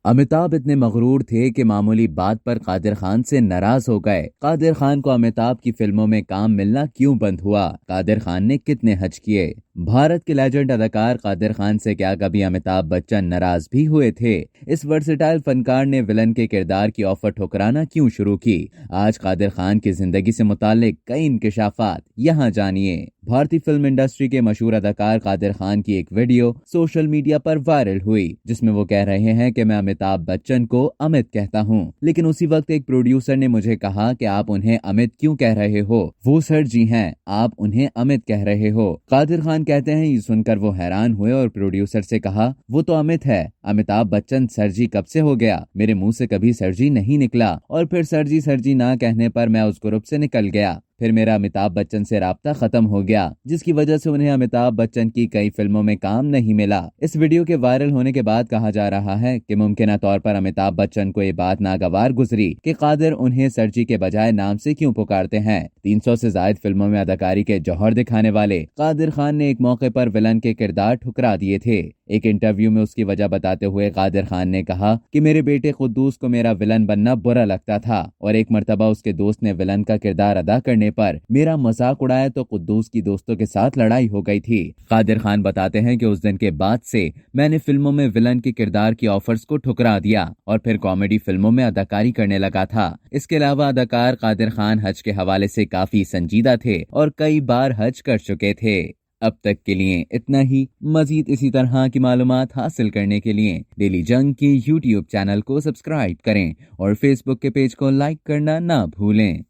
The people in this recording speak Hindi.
अमिताभ इतने मगरूर थे कि मामूली बात पर कादिर खान से नाराज हो गए। कादिर खान को अमिताभ की फिल्मों में काम मिलना क्यों बंद हुआ? कादिर खान ने कितने हज किए? भारत के लेजेंड अदाकार कादिर खान से क्या कभी अमिताभ बच्चन नाराज भी हुए थे? इस वर्सेटाइल फनकार ने विलन के किरदार की ऑफर ठुकराना क्यों शुरू की? आज कादिर खान की जिंदगी से मुताल्लिक कई इंकिशाफात यहाँ जानिए। भारतीय फिल्म इंडस्ट्री के मशहूर अदाकार कादिर खान की एक वीडियो सोशल मीडिया पर वायरल हुई, जिसमें वो कह रहे हैं कि मैं अमिताभ बच्चन को अमित कहता हूं। लेकिन उसी वक्त एक प्रोड्यूसर ने मुझे कहा कि आप उन्हें अमित क्यों कह रहे हो? वो सर जी हैं, आप उन्हें अमित कह रहे हो। कादिर खान कहते हैं ये सुनकर वो हैरान हुए और प्रोड्यूसर से कहा, वो तो अमित है, अमिताभ बच्चन सर जी कब से हो गया? मेरे मुंह से कभी सर जी नहीं निकला। और फिर सर जी ना कहने पर मैं उस ग्रुप से निकल गया। फिर मेरा अमिताभ बच्चन से राब्ता खत्म हो गया, जिसकी वजह से उन्हें अमिताभ बच्चन की कई फिल्मों में काम नहीं मिला। इस वीडियो के वायरल होने के बाद कहा जा रहा है कि मुमकिन तौर पर अमिताभ बच्चन को ये बात नागवार गुजरी कि कादिर उन्हें सरजी के बजाय नाम से क्यों पुकारते हैं। 300 से ज्यादा फिल्मों में अदाकारी के जौहर दिखाने वाले कादिर खान ने एक मौके पर विलन के किरदार ठुकरा दिए थे। एक इंटरव्यू में उसकी वजह बताते हुए कादिर खान ने कहा कि मेरे बेटे कुद्दूस को मेरा विलन बनना बुरा लगता था और एक मर्तबा उसके दोस्त ने विलन का किरदार अदा करने पर मेरा मजाक उड़ाया तो कुद्दूस की दोस्तों के साथ लड़ाई हो गई थी। कादिर खान बताते हैं कि उस दिन के बाद से मैंने फिल्मों में विलन के किरदार की ऑफर्स को ठुकरा दिया और फिर कॉमेडी फिल्मों में अदाकारी करने लगा था। इसके अलावा अदाकार कादिर खान हज के हवाले से काफी संजीदा थे और कई बार हज कर चुके थे। अब तक के लिए इतना ही। मजीद इसी तरह की मालूमात हासिल करने के लिए डेली जंग के YouTube चैनल को सब्सक्राइब करें और फेसबुक के पेज को लाइक करना ना भूलें।